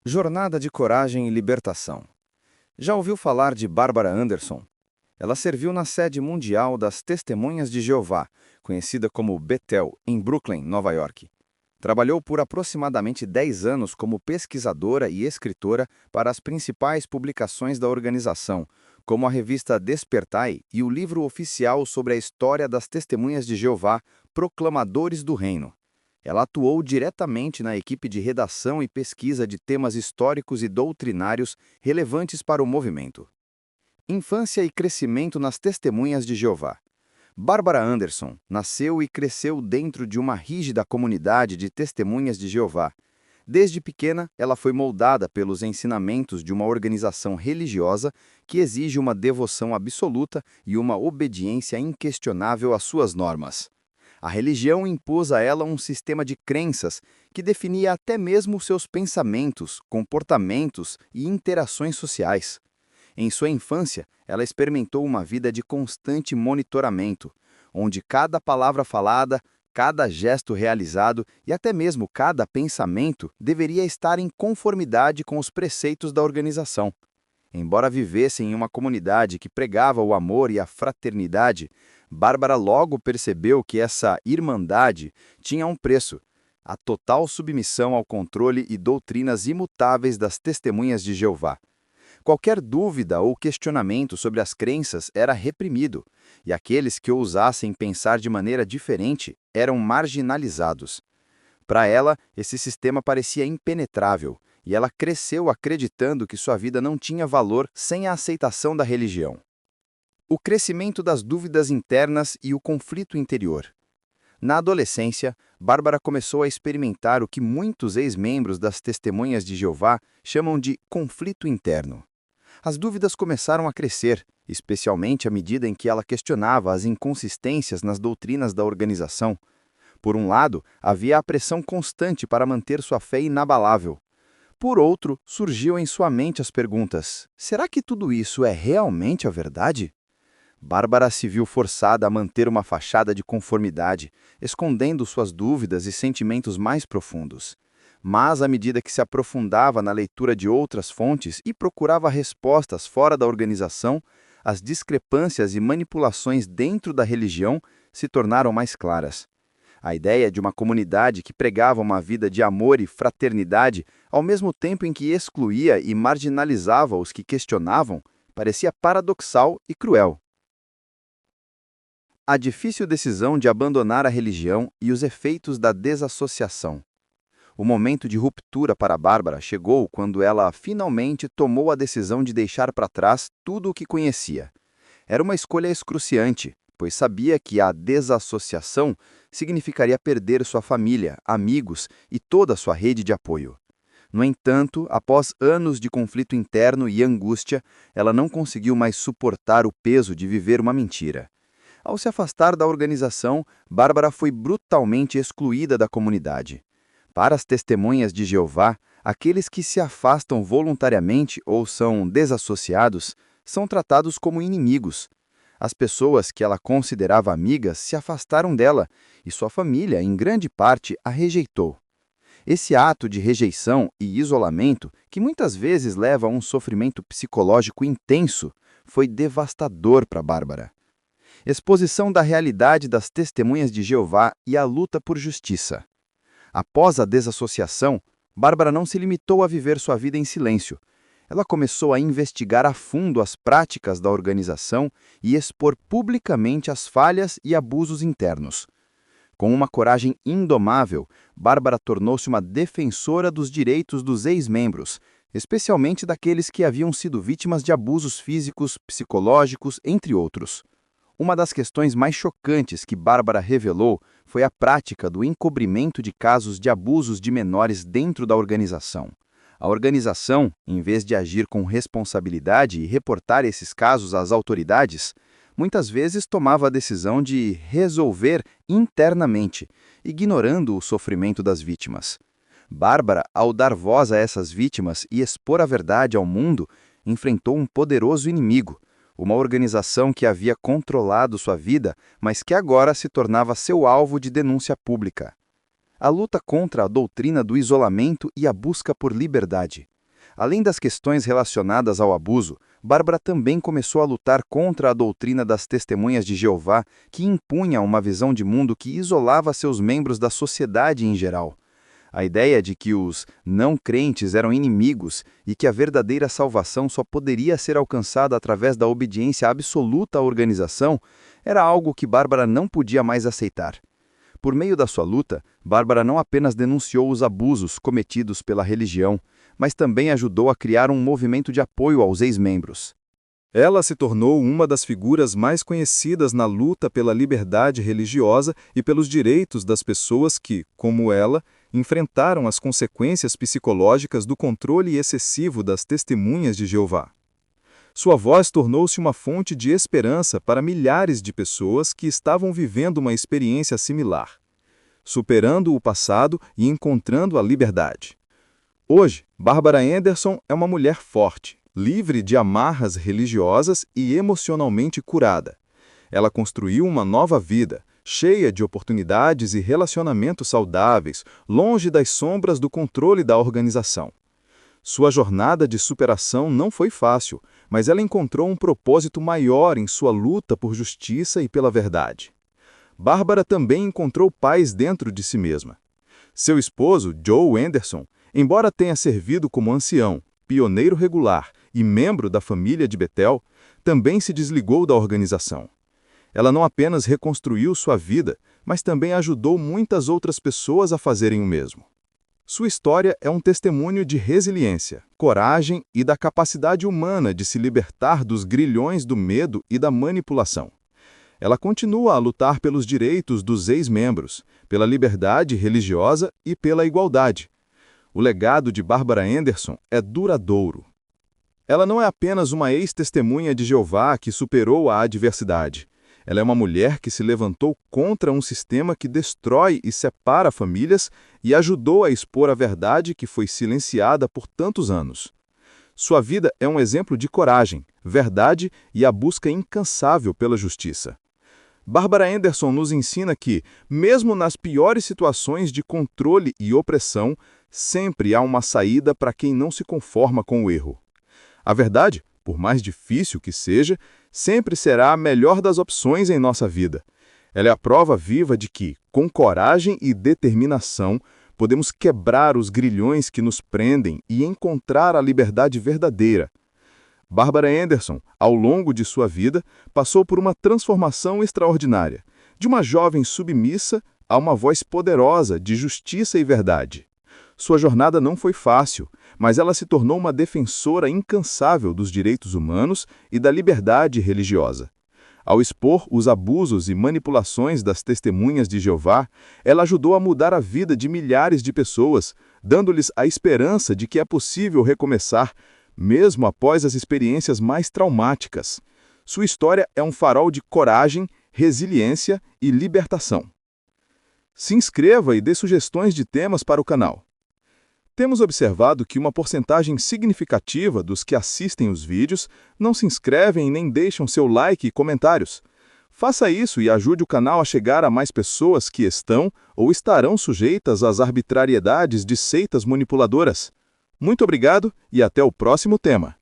Jornada de Coragem e Libertação. Já ouviu falar de Barbara Anderson? Ela serviu na sede mundial das Testemunhas de Jeová, conhecida como Bethel, em Brooklyn, Nova York. Trabalhou por aproximadamente 10 anos como pesquisadora e escritora para as principais publicações da organização, como a revista Despertai e o livro oficial sobre a história das Testemunhas de Jeová, Proclamadores do Reino. Ela atuou diretamente na equipe de redação e pesquisa de temas históricos e doutrinários relevantes para o movimento. Infância e crescimento nas Testemunhas de Jeová. Barbara Anderson nasceu e cresceu dentro de uma rígida comunidade de testemunhas de Jeová. Desde pequena, ela foi moldada pelos ensinamentos de uma organização religiosa que exige uma devoção absoluta e uma obediência inquestionável às suas normas. A religião impôs a ela um sistema de crenças que definia até mesmo seus pensamentos, comportamentos e interações sociais. Em sua infância, ela experimentou uma vida de constante monitoramento, onde cada palavra falada, cada gesto realizado e até mesmo cada pensamento deveria estar em conformidade com os preceitos da organização. Embora vivesse em uma comunidade que pregava o amor e a fraternidade, Bárbara logo percebeu que essa irmandade tinha um preço: a total submissão ao controle e doutrinas imutáveis das Testemunhas de Jeová. Qualquer dúvida ou questionamento sobre as crenças era reprimido, e aqueles que ousassem pensar de maneira diferente eram marginalizados. Para ela, esse sistema parecia impenetrável, e ela cresceu acreditando que sua vida não tinha valor sem a aceitação da religião. O crescimento das dúvidas internas e o conflito interior. Na adolescência, Bárbara começou a experimentar o que muitos ex-membros das Testemunhas de Jeová chamam de conflito interno. As dúvidas começaram a crescer, especialmente à medida em que ela questionava as inconsistências nas doutrinas da organização. Por um lado, havia a pressão constante para manter sua fé inabalável. Por outro, surgiam em sua mente as perguntas: será que tudo isso é realmente a verdade? Bárbara se viu forçada a manter uma fachada de conformidade, escondendo suas dúvidas e sentimentos mais profundos. Mas, à medida que se aprofundava na leitura de outras fontes e procurava respostas fora da organização, as discrepâncias e manipulações dentro da religião se tornaram mais claras. A ideia de uma comunidade que pregava uma vida de amor e fraternidade, ao mesmo tempo em que excluía e marginalizava os que questionavam, parecia paradoxal e cruel. A difícil decisão de abandonar a religião e os efeitos da desassociação. O momento de ruptura para Bárbara chegou quando ela finalmente tomou a decisão de deixar para trás tudo o que conhecia. Era uma escolha excruciante, pois sabia que a desassociação significaria perder sua família, amigos e toda a sua rede de apoio. No entanto, após anos de conflito interno e angústia, ela não conseguiu mais suportar o peso de viver uma mentira. Ao se afastar da organização, Bárbara foi brutalmente excluída da comunidade. Para as Testemunhas de Jeová, aqueles que se afastam voluntariamente ou são desassociados são tratados como inimigos. As pessoas que ela considerava amigas se afastaram dela e sua família, em grande parte, a rejeitou. Esse ato de rejeição e isolamento, que muitas vezes leva a um sofrimento psicológico intenso, foi devastador para Bárbara. Exposição da realidade das Testemunhas de Jeová e a luta por justiça. Após a desassociação, Bárbara não se limitou a viver sua vida em silêncio. Ela começou a investigar a fundo as práticas da organização e expor publicamente as falhas e abusos internos. Com uma coragem indomável, Bárbara tornou-se uma defensora dos direitos dos ex-membros, especialmente daqueles que haviam sido vítimas de abusos físicos, psicológicos, entre outros. Uma das questões mais chocantes que Bárbara revelou foi a prática do encobrimento de casos de abusos de menores dentro da organização. A organização, em vez de agir com responsabilidade e reportar esses casos às autoridades, muitas vezes tomava a decisão de resolver internamente, ignorando o sofrimento das vítimas. Bárbara, ao dar voz a essas vítimas e expor a verdade ao mundo, enfrentou um poderoso inimigo, uma organização que havia controlado sua vida, mas que agora se tornava seu alvo de denúncia pública. a luta contra a doutrina do isolamento e a busca por liberdade. Além das questões relacionadas ao abuso, Bárbara também começou a lutar contra a doutrina das Testemunhas de Jeová, que impunha uma visão de mundo que isolava seus membros da sociedade em geral. A ideia de que os não crentes eram inimigos e que a verdadeira salvação só poderia ser alcançada através da obediência absoluta à organização era algo que Bárbara não podia mais aceitar. Por meio da sua luta, Bárbara não apenas denunciou os abusos cometidos pela religião, mas também ajudou a criar um movimento de apoio aos ex-membros. Ela se tornou uma das figuras mais conhecidas na luta pela liberdade religiosa e pelos direitos das pessoas que, como ela, enfrentaram as consequências psicológicas do controle excessivo das Testemunhas de Jeová. Sua voz tornou-se uma fonte de esperança para milhares de pessoas que estavam vivendo uma experiência similar, superando o passado e encontrando a liberdade. Hoje, Bárbara Anderson é uma mulher forte, livre de amarras religiosas e emocionalmente curada. Ela construiu uma nova vida, cheia de oportunidades e relacionamentos saudáveis, longe das sombras do controle da organização. Sua jornada de superação não foi fácil, mas ela encontrou um propósito maior em sua luta por justiça e pela verdade. Bárbara também encontrou paz dentro de si mesma. Seu esposo, Joe Anderson, embora tenha servido como ancião, pioneiro regular e membro da família de Betel, também se desligou da organização. Ela não apenas reconstruiu sua vida, mas também ajudou muitas outras pessoas a fazerem o mesmo. Sua história é um testemunho de resiliência, coragem e da capacidade humana de se libertar dos grilhões do medo e da manipulação. Ela continua a lutar pelos direitos dos ex-membros, pela liberdade religiosa e pela igualdade. O legado de Bárbara Anderson é duradouro. Ela não é apenas uma ex-testemunha de Jeová que superou a adversidade. Ela é uma mulher que se levantou contra um sistema que destrói e separa famílias e ajudou a expor a verdade que foi silenciada por tantos anos. Sua vida é um exemplo de coragem, verdade e a busca incansável pela justiça. Bárbara Anderson nos ensina que, mesmo nas piores situações de controle e opressão, sempre há uma saída para quem não se conforma com o erro. A verdade, por mais difícil que seja, sempre será a melhor das opções em nossa vida. Ela é a prova viva de que, com coragem e determinação, podemos quebrar os grilhões que nos prendem e encontrar a liberdade verdadeira. Bárbara Anderson, ao longo de sua vida, passou por uma transformação extraordinária, de uma jovem submissa a uma voz poderosa de justiça e verdade. Sua jornada não foi fácil, mas ela se tornou uma defensora incansável dos direitos humanos e da liberdade religiosa. Ao expor os abusos e manipulações das Testemunhas de Jeová, ela ajudou a mudar a vida de milhares de pessoas, dando-lhes a esperança de que é possível recomeçar, mesmo após as experiências mais traumáticas. Sua história é um farol de coragem, resiliência e libertação. Se inscreva e dê sugestões de temas para o canal. Temos observado que uma porcentagem significativa dos que assistem os vídeos não se inscrevem nem deixam seu like e comentários. Faça isso e ajude o canal a chegar a mais pessoas que estão ou estarão sujeitas às arbitrariedades de seitas manipuladoras. Muito obrigado e até o próximo tema.